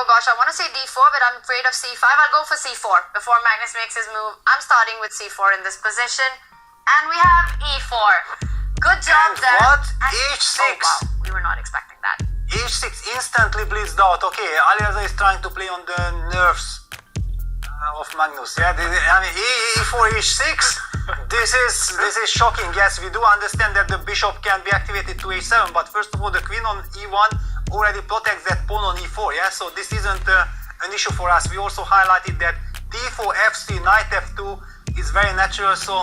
Oh gosh, I want to say d4, but I'm afraid of c5. I'll go for c4 before Magnus makes his move. I'm starting with c4 in this position. And we have e4. Good job and there. What? And h6. oh wow, we were not expecting that. h6 instantly blitzed out. Okay, Alireza is trying to play on the nerves of Magnus. Yeah, I mean e4, h6. This is shocking. Yes, we do understand that the bishop can be activated to h7, but first of all, the queen on e1 already protects that pawn on e4. Yeah, so this isn't an issue for us. We also highlighted that d4, f3, knight f2 is very natural. So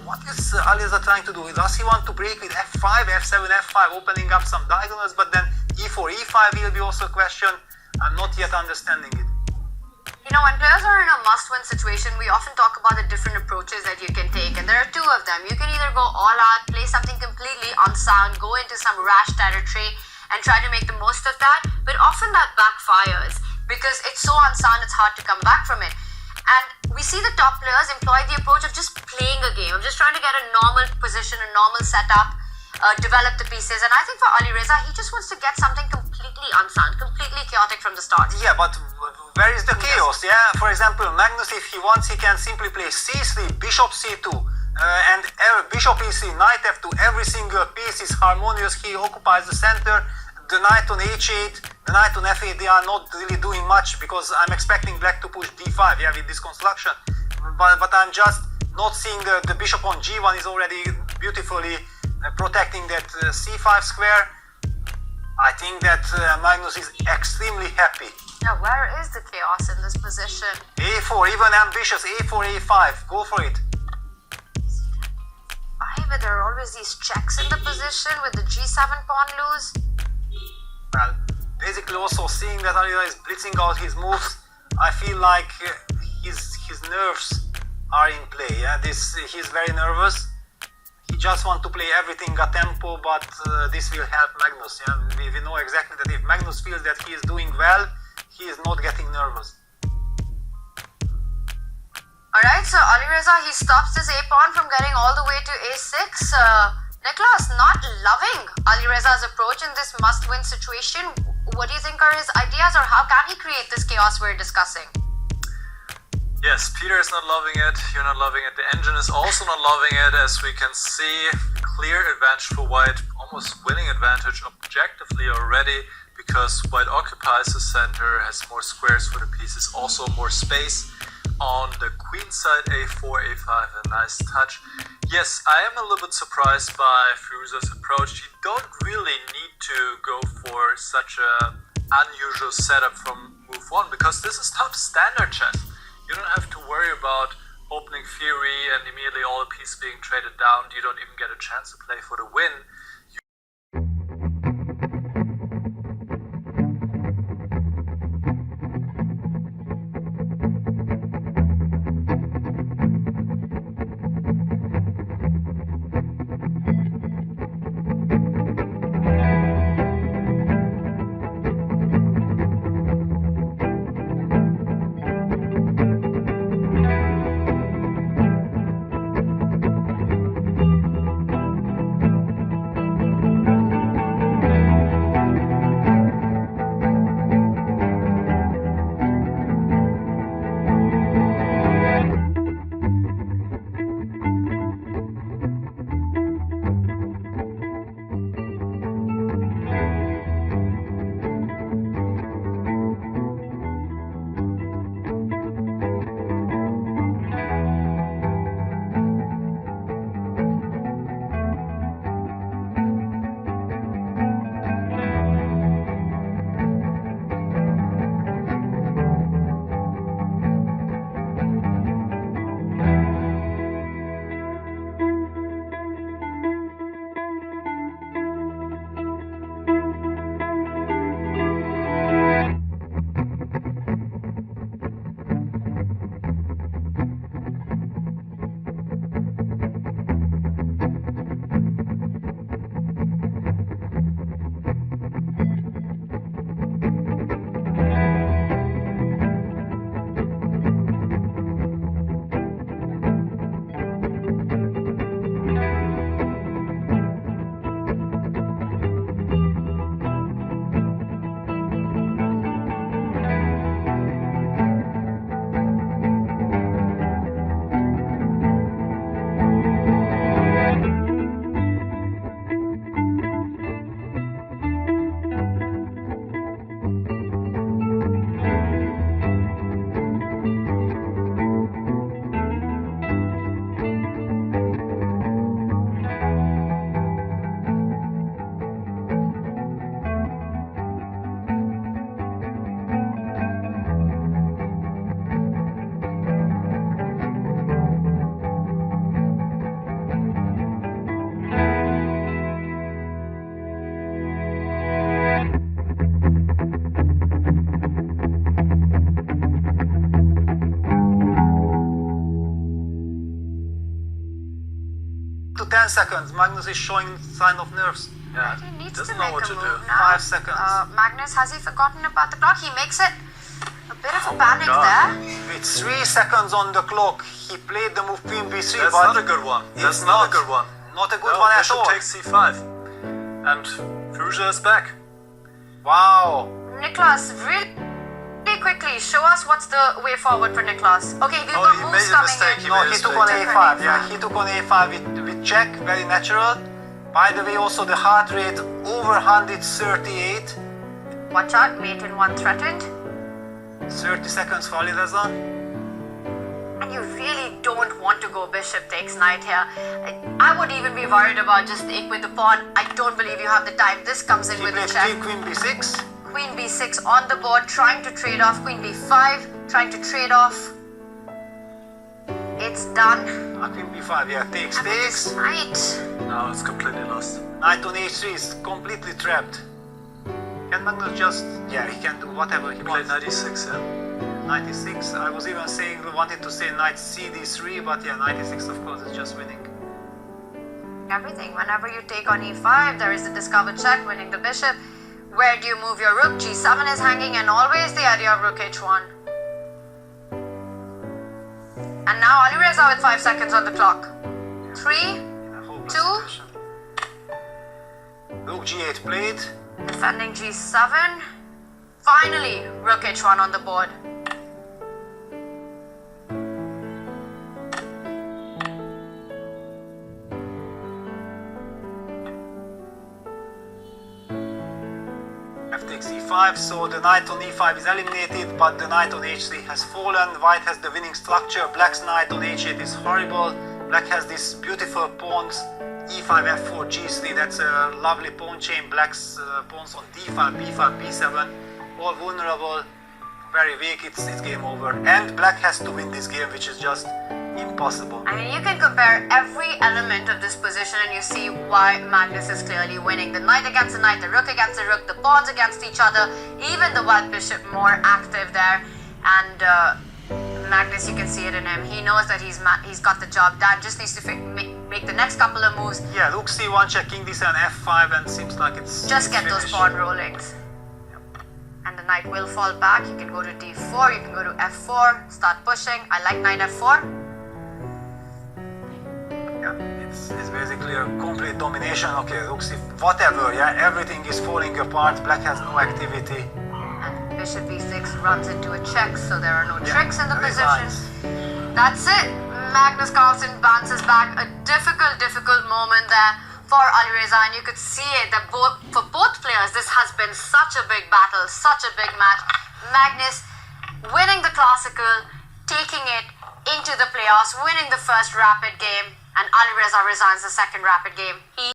what is Alireza trying to do? Does he want to break with f5, f7, f5, opening up some diagonals? But then e4, e5 will be also a question. I'm not yet understanding it. You know, when players are in a must-win situation, we often talk about the different approaches that you can take, and there are two of them. You can either go all out, play something completely unsound, go into some rash territory and try to make the most of that, but often that backfires because it's so unsound it's hard to come back from it. And we see the top players employ the approach of just playing a game, of just trying to get a normal position, a normal setup, develop the pieces. And I think for Alireza, he just wants to get something completely unsound, completely chaotic from the start. Yeah, but where is the chaos? Yeah, for example, Magnus, if he wants, he can simply play c3, bishop c2, and bishop e3, knight f2. Every single piece is harmonious. He occupies the center. The knight on h8, the knight on f8, they are not really doing much because I'm expecting black to push d5, yeah, with this construction. But I'm just not seeing the bishop on g1 is already beautifully protecting that c5 square. I think that Magnus is extremely happy. Yeah, where is the chaos in this position? a4, even ambitious, a4, a5, go for it. But there are always these checks in the position with the g7 pawn loose. Well, basically also seeing that Alireza is blitzing out his moves, I feel like his nerves are in play. Yeah, he's very nervous. He just wants to play everything a tempo, but this will help Magnus. Yeah, we know exactly that if Magnus feels that he is doing well, he is not getting nervous. Alright, so Alireza, he stops this a-pawn from getting all the way to a6. Niklas, not loving Alireza's approach in this must-win situation. What do you think are his ideas, or how can he create this chaos we're discussing? Yes, Peter is not loving it, you're not loving it, the engine is also not loving it, as we can see. Clear advantage for White, almost winning advantage objectively already, because White occupies the center, has more squares for the pieces, also more space. On the queen side, a4, a5, a nice touch. Yes, I am a little bit surprised by Firouzja's approach. You don't really need to go for such an unusual setup from move 1, because this is tough standard chess. You don't have to worry about opening theory and immediately all the pieces being traded down. You don't even get a chance to play for the win. 10 seconds. Magnus is showing sign of nerves. Yeah, He needs doesn't to know make what a to move do. now. 5 seconds. Magnus, has he forgotten about the clock? He makes it a bit of a panic God. there. With 3 seconds on the clock, he played the move Queen B3. That's but not a good one. That's it's not a good one. Not a good No, one at Bishop all. takes c5. And Firouzja is back. Wow. Niklas, really quickly, show us what's the way forward for Niklas. Okay, we've Oh, got he moves made a coming mistake. in. He No, made a he took mistake. on a5. Yeah, he took on a5 with check. Very natural. By the way, also the heart rate over 138. Watch out, mate in one threatened. 30 seconds for Ali Reza. And you really don't want to go bishop takes knight here. I would even be worried about just take with the pawn. I don't believe you have the time. This comes in He with a played check. Queen B6. Queen b6 on the board, trying to trade off. Queen b5, trying to trade off. It's done. Queen B5, yeah, takes. And with this knight. Now it's completely lost. Knight on H3 is completely trapped. Can Magnus just... Yeah, he can do whatever he Played wants. 96, yeah. 96. I was even wanted to say knight CD3, but yeah, 96 of course is just winning. Everything. Whenever you take on e5, there is a discovered check, winning the bishop. Where do you move your rook? G7 is hanging, and always the idea of rook H1. And now Ali Reza with 5 seconds on the clock. 3, In a hopeless 2. situation. Rook G8 played. defending G7. Finally, rook H1 on the board. F takes E5, so the knight on E5 is eliminated, but the knight on H3 has fallen. White has the winning structure. Black's knight on H8 is horrible. Black has these beautiful pawns. E5, F4, G3, that's a lovely pawn chain. Black's pawns on D5, B5, B7, all vulnerable, very weak, it's game over. And Black has to win this game, which is just impossible. I mean, you can compare every element of this position and you see why Magnus is clearly winning. The knight against the knight, the rook against the rook, the pawns against each other, even the white bishop more active there. And Magnus, you can see it in him. He knows that he's got the job done, just needs to make the next couple of moves. Yeah, rook C1 check, king D7, F5, and seems like it's Just get finished. those pawn rollings. And the knight will fall back. You can go to D4, you can go to F4, start pushing. I like knight F4. Yeah, it's basically a complete domination. Okay, rook C, whatever, yeah, everything is falling apart. Black has no activity. And bishop B6 runs into a check, so there are no tricks in the resigns. position. That's it. Magnus Carlsen bounces back. A difficult moment there for Ali Reza, and you could see it that for both players this has been such a big battle, such a big match. Magnus winning the classical, taking it into the playoffs, winning the first rapid game, and Ali Reza resigns the second rapid game.